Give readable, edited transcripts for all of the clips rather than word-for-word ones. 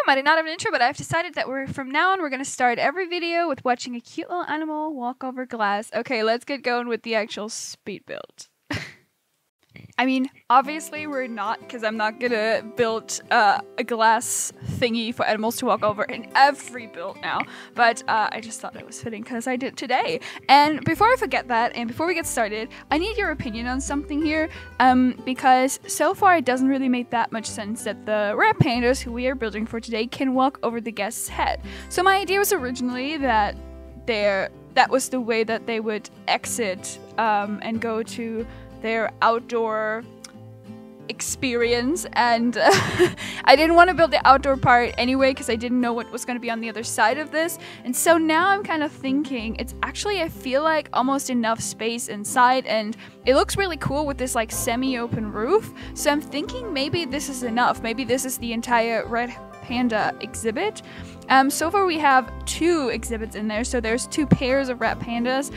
I did not have an intro, but I've decided that from now on, we're going to start every video with watching a cute little animal walk over glass. Okay, let's get going with the actual speed build. I mean, obviously we're not, because I'm not gonna build a glass thingy for animals to walk over in every build now, but I just thought it was fitting because I did today. And before I forget that, and before we get started, I need your opinion on something here, because so far it doesn't really make that much sense that the rat pandas who we are building for today can walk over the guest's head. So my idea was originally that that was the way that they would exit and go to their outdoor experience, and I didn't want to build the outdoor part anyway because I didn't know what was going to be on the other side of this, and so now I'm kind of thinking it's actually, I feel like, almost enough space inside, and it looks really cool with this like semi-open roof, so I'm thinking maybe this is enough. Maybe this is the entire red panda exhibit. So far we have 2 exhibits in there, so there's 2 pairs of rat pandas,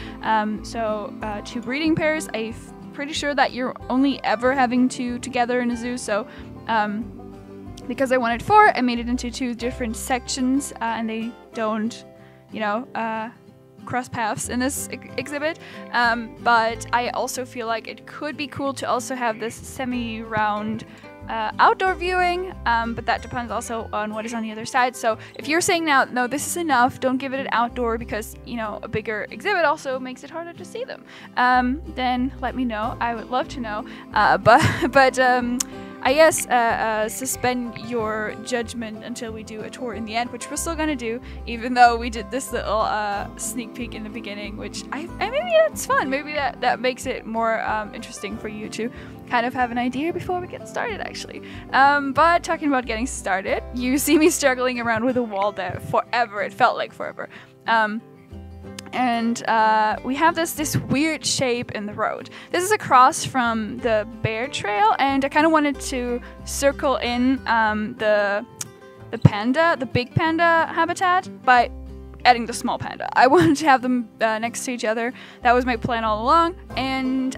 2 breeding pairs. I'm pretty sure that you're only ever having 2 together in a zoo, so because I wanted 4, I made it into 2 different sections, and they don't, you know, cross paths in this exhibit, but I also feel like it could be cool to also have this semi-round outdoor viewing, but that depends also on what is on the other side. So if you're saying now, no, this is enough, don't give it an outdoor because, you know, a bigger exhibit also makes it harder to see them, then let me know. I would love to know, but I guess suspend your judgment until we do a tour in the end, which we're still gonna do, even though we did this little sneak peek in the beginning, which maybe that's fun. Maybe that makes it more interesting for you to kind of have an idea before we get started, actually. But talking about getting started, you see me struggling around with a wall there forever. It felt like forever. And we have this weird shape in the road. This is across from the bear trail, and I kind of wanted to circle in the big panda habitat by adding the small panda. I wanted to have them next to each other. That was my plan all along, and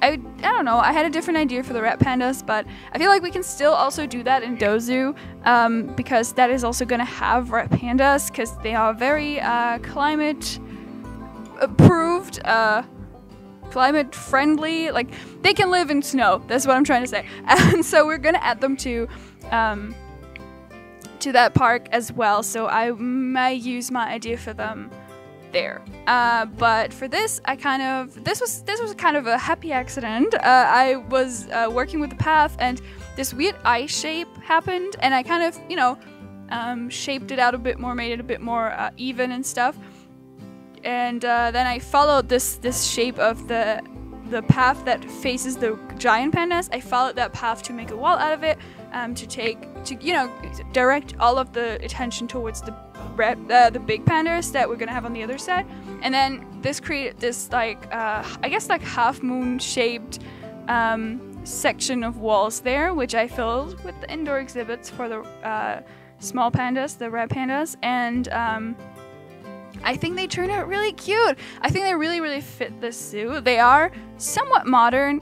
I don't know, I had a different idea for the rat pandas, but I feel like we can still also do that in Dozu, because that is also going to have rat pandas, because they are very climate approved, climate friendly, like they can live in snow, that's what I'm trying to say, and so we're gonna add them to that park as well, so I may use my idea for them there, but for this, this was kind of a happy accident. I was working with the path, and this weird eye shape happened, and I kind of, you know, shaped it out a bit more, made it a bit more even and stuff. And then I followed this shape of the path that faces the giant pandas. I followed that path to make a wall out of it, to you know, direct all of the attention towards the big pandas that we're gonna have on the other side. And then this created this like I guess like half moon shaped section of walls there, which I filled with the indoor exhibits for the small pandas, the rat pandas, and I think they turned out really cute. I think they really fit this zoo. They are somewhat modern,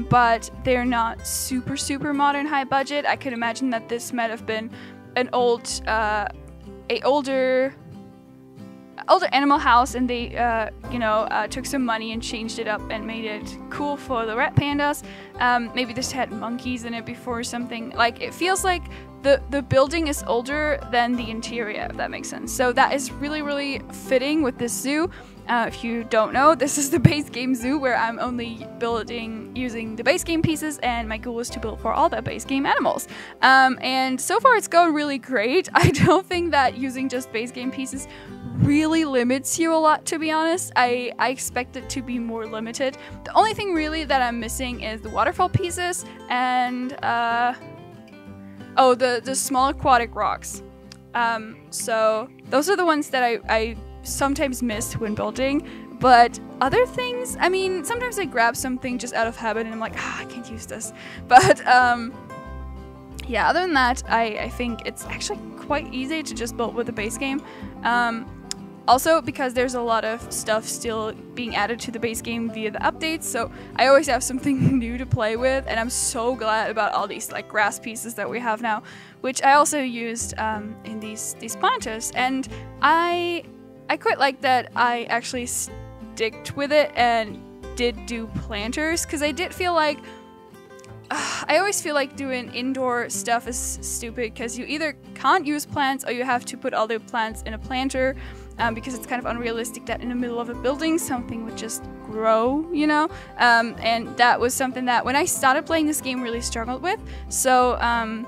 but they're not super modern high budget. I could imagine that this might have been an older animal house, and they took some money and changed it up and made it cool for the rat pandas. Maybe this had monkeys in it before or something. Like, it feels like the building is older than the interior, if that makes sense. So that is really fitting with this zoo. If you don't know, this is the Basegame zoo, where I'm only building using the Basegame pieces, and my goal is to build for all the Basegame animals. And so far it's going really great. I don't think that using just Basegame pieces really limits you a lot, to be honest. I expect it to be more limited. The only thing really that I'm missing is the waterfall pieces and the small aquatic rocks. So those are the ones that I sometimes miss when building, but other things, I mean, sometimes I grab something just out of habit and I'm like, I can't use this. But yeah, other than that, I think it's actually quite easy to just build with the base game. Also because there's a lot of stuff still being added to the base game via the updates, so I always have something new to play with, and I'm so glad about all these like grass pieces that we have now, which I also used in these planters, and I quite like that I actually sticked with it and did do planters, because I did feel like I always feel like doing indoor stuff is stupid, because you either can't use plants or you have to put all the plants in a planter, because it's kind of unrealistic that in the middle of a building something would just grow, you know? And that was something that when I started playing this game really struggled with, so I'm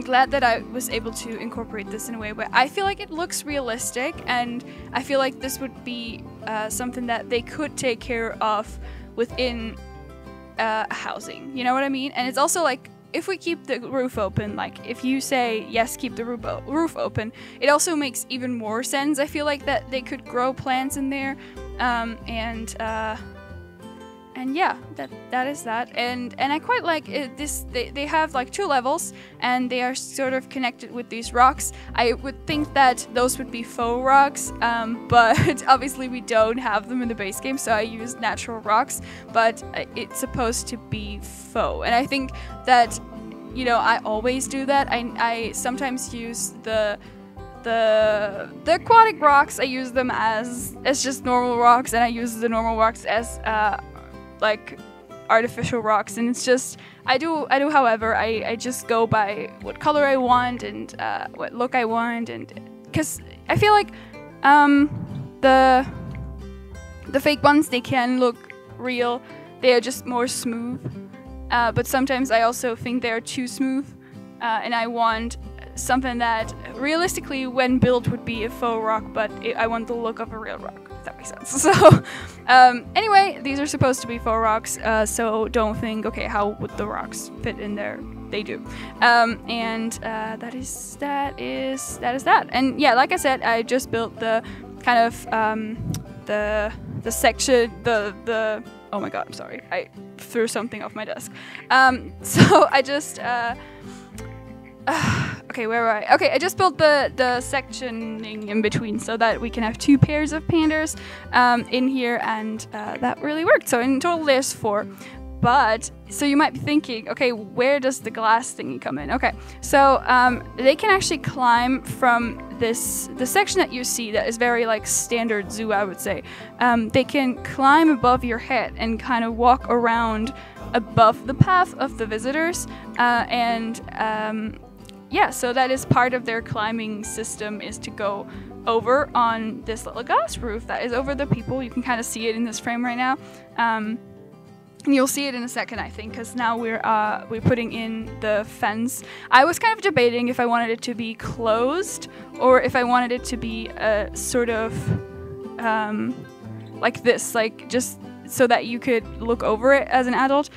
glad that I was able to incorporate this in a way where I feel like it looks realistic, and I feel like this would be something that they could take care of within housing, you know what I mean? And it's also like, if we keep the roof open, like if you say yes, keep the roof open, it also makes even more sense. I feel like that they could grow plants in there, and yeah, that is that. And I quite like it, they have like 2 levels, and they are sort of connected with these rocks. I would think that those would be faux rocks, but obviously we don't have them in the base game, so I use natural rocks, but it's supposed to be faux. And I think that, you know, I always do that. I sometimes use the aquatic rocks, I use them as just normal rocks, and I use the normal rocks as like artificial rocks, and it's just I do however I just go by what color I want and what look I want, and because I feel like the fake ones, they can look real, they are just more smooth, but sometimes I also think they're too smooth, and I want something that realistically when built would be a faux rock, but I want the look of a real rock, if that makes sense. So anyway, these are supposed to be faux rocks, so don't think, okay, how would the rocks fit in there? They do. And that is that. And yeah, like I said, I just built the kind of the section, the oh my god, I'm sorry, I threw something off my desk. So I just okay, where were I? Okay, I just built the sectioning in between so that we can have 2 pairs of pandas in here, and that really worked. So in total there's 4. But, so you might be thinking, okay, where does the glass thingy come in? Okay, so they can actually climb from the section that you see that is very like standard zoo, I would say. They can climb above your head and kind of walk around above the path of the visitors, yeah, so that is part of their climbing system, is to go over on this little glass roof that is over the people. You can kind of see it in this frame right now. And you'll see it in a second, I think, because now we're putting in the fence. I was kind of debating if I wanted it to be closed or if I wanted it to be a sort of like this, like just so that you could look over it as an adult.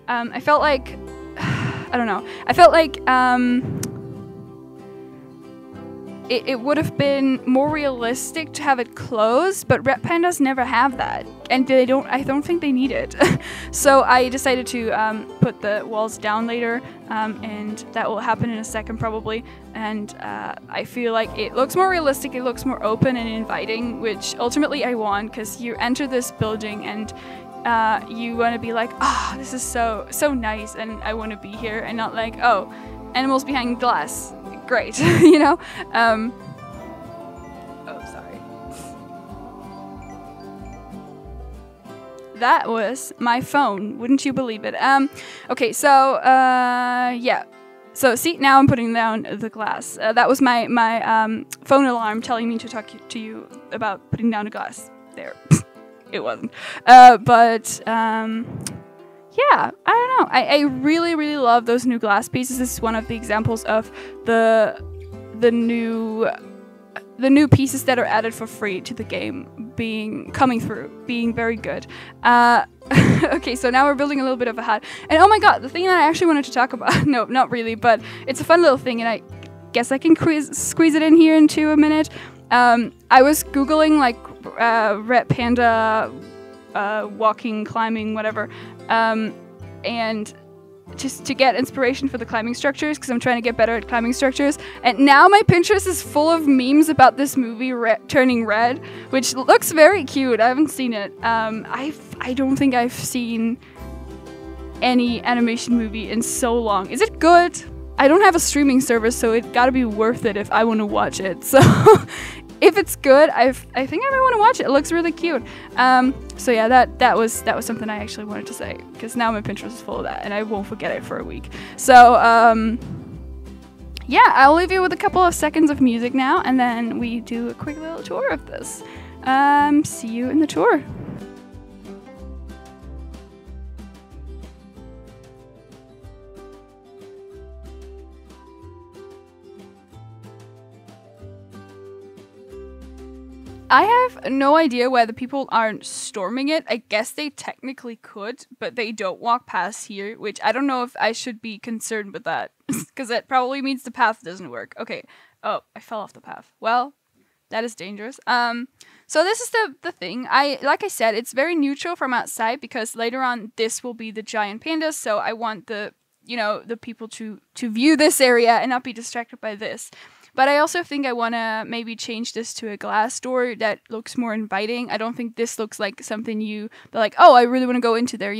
I felt like, I don't know, I felt like it would have been more realistic to have it closed, but red pandas never have that, and I don't think they need it. So I decided to put the walls down later, and that will happen in a second probably, and I feel like it looks more realistic, it looks more open and inviting, which ultimately I want, because you enter this building and you want to be like, oh, this is so nice, and I want to be here, and not like, oh, animals behind glass. Great, you know? Oh, sorry. That was my phone, wouldn't you believe it? Okay, so, yeah. So, see, now I'm putting down the glass. That was my phone alarm telling me to talk to you about putting down the glass. There. It wasn't. Yeah, I don't know. I really, really love those new glass pieces. This is one of the examples of the new pieces that are added for free to the game coming through, being very good. Okay, so now we're building a little bit of a hut. And oh my god, the thing that I actually wanted to talk about, no, not really, but it's a fun little thing, and I guess I can squeeze it in here into a minute. I was Googling like red panda walking, climbing, whatever, and just to get inspiration for the climbing structures, because I'm trying to get better at climbing structures. And now my Pinterest is full of memes about this movie Turning Red, which looks very cute. I haven't seen it. I don't think I've seen any animation movie in so long. Is it good? I don't have a streaming service, so it gotta be worth it if I want to watch it. So if it's good, I think I might want to watch it. It looks really cute. So yeah, that was something I actually wanted to say, because now my Pinterest is full of that and I won't forget it for a week. So yeah, I'll leave you with a couple of seconds of music now, and then we do a quick little tour of this. See you in the tour. I have no idea why the people aren't storming it. I guess they technically could, but they don't walk past here, which I don't know if I should be concerned with that, because that probably means the path doesn't work. Okay. Oh, I fell off the path. Well, that is dangerous. So this is the thing. Like I said, it's very neutral from outside, because later on this will be the giant pandas, so I want the people to view this area and not be distracted by this. But I also think I want to maybe change this to a glass door that looks more inviting. I don't think this looks like something they're like, oh, I really want to go into there,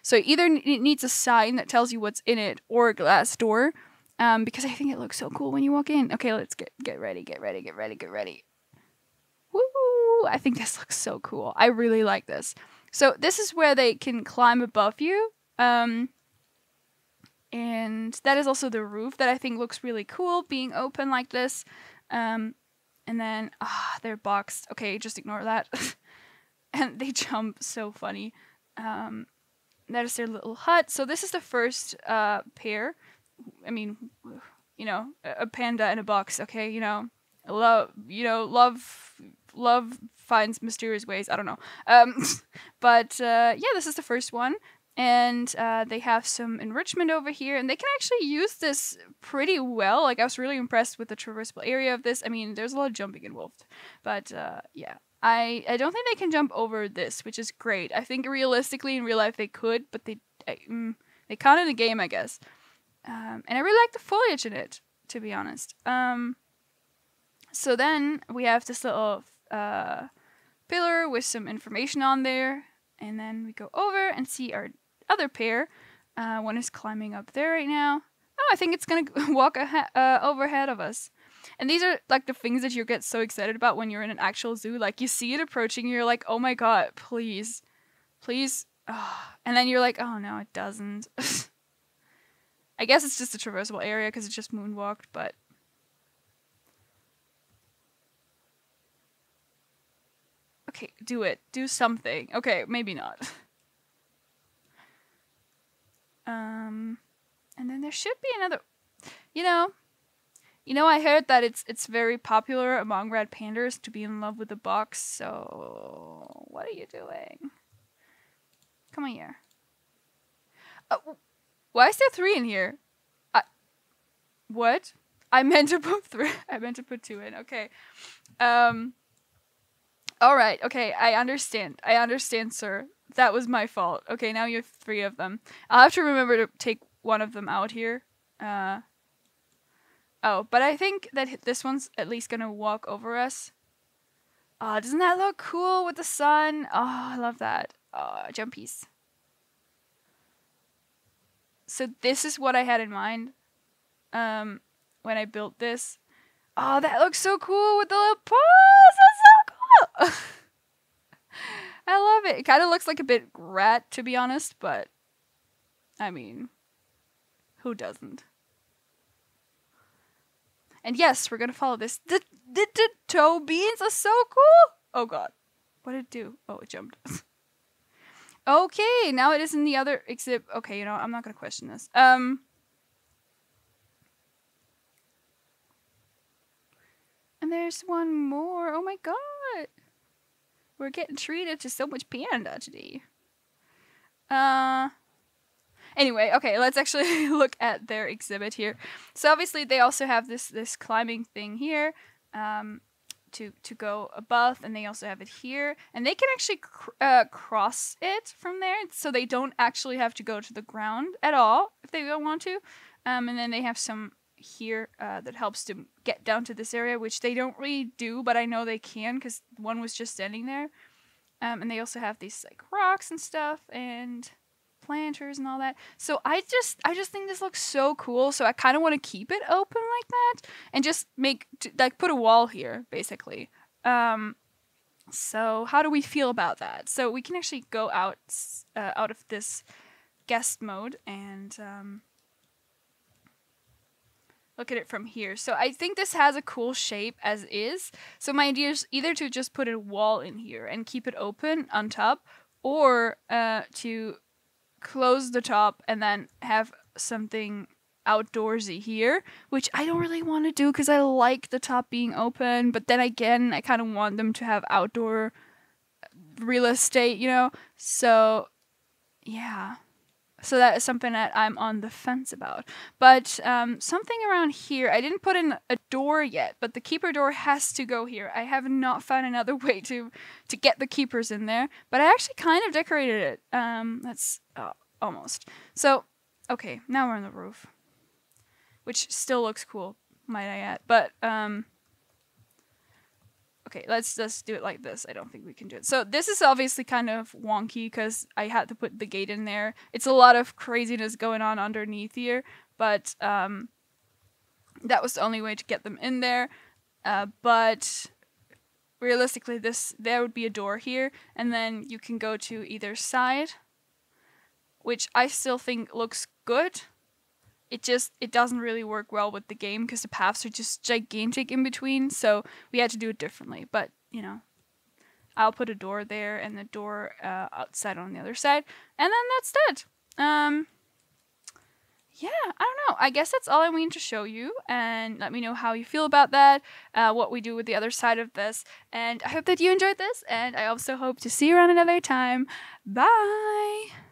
So either it needs a sign that tells you what's in it, or a glass door, because I think it looks so cool when you walk in. Okay, let's get ready. Woo! I think this looks so cool. I really like this. So this is where they can climb above you. And that is also the roof that I think looks really cool, being open like this. And then, they're boxed. Okay, just ignore that. And they jump so funny. That is their little hut. So this is the first pair. I mean, a panda in a box. Okay, love finds mysterious ways. I don't know. But yeah, this is the first one. And they have some enrichment over here, and they can actually use this pretty well. Like, I was really impressed with the traversable area of this. I mean, there's a lot of jumping involved, but yeah, I don't think they can jump over this, which is great. I think realistically in real life they could, but they can't in the game, I guess. And I really like the foliage in it, to be honest. So then we have this little pillar with some information on there, and then we go over and see our other pair. One is climbing up there right now. Oh, I think it's gonna walk overhead of us. And these are like the things that you get so excited about when you're in an actual zoo. Like, you see it approaching, and you're like, oh my god, please. Oh. And then you're like, oh no, it doesn't. I guess it's just a traversable area because it's just moonwalked, but okay, do it. Do something. Okay, maybe not. And then there should be another, I heard that it's very popular among red pandas to be in love with the box, so what are you doing? Come on here. Why is there 3 in here? What? I meant to put 3. I meant to put 2 in. Okay. Alright, okay, I understand, sir. That was my fault. Okay, now you have 3 of them. I'll have to remember to take one of them out here. Oh, but I think that this one's at least gonna walk over us. Oh, doesn't that look cool with the sun? Oh, I love that. Oh, jumpies. So this is what I had in mind when I built this. Oh, that looks so cool with the little paws! That's so cool! I love it. It kind of looks like a bit rat, to be honest, but I mean, who doesn't? And yes, we're gonna follow this. The toe beans are so cool! Oh god. What did it do? Oh, it jumped. Okay, now it is in the other exhibit. Okay, I'm not gonna question this. And there's one more. Oh my god. We're getting treated to so much panda today. Anyway, okay, let's actually look at their exhibit here. So obviously they also have this climbing thing here to go above, and they also have it here, and they can actually cross it from there, so they don't actually have to go to the ground at all if they don't want to. And then they have some here that helps to get down to this area, which they don't really do, but I know they can because one was just standing there. And they also have these like rocks and stuff and planters and all that. So I just think this looks so cool. So I kind of want to keep it open like that and just put a wall here basically. So how do we feel about that? So we can actually go out of this guest mode and look at it from here. So I think this has a cool shape as is. So my idea is either to just put a wall in here and keep it open on top, or to close the top and then have something outdoorsy here, which I don't really want to do because I like the top being open, but then again, I kind of want them to have outdoor real estate, you know? So, yeah. So that is something that I'm on the fence about. But something around here, I didn't put in a door yet, but the keeper door has to go here. I have not found another way to get the keepers in there, but I actually kind of decorated it. That's almost. So, okay, now we're on the roof, which still looks cool, might I add. But okay, let's just do it like this. I don't think we can do it. So this is obviously kind of wonky because I had to put the gate in there. It's a lot of craziness going on underneath here, but that was the only way to get them in there. But realistically, there would be a door here, and then you can go to either side, which I still think looks good. It doesn't really work well with the game because the paths are just gigantic in between, so we had to do it differently. But, you know, I'll put a door there and the door outside on the other side, and then that's it. Yeah, I don't know. I guess that's all I wanted to show you, and let me know how you feel about that, what we do with the other side of this, and I hope that you enjoyed this, and I also hope to see you around another time. Bye!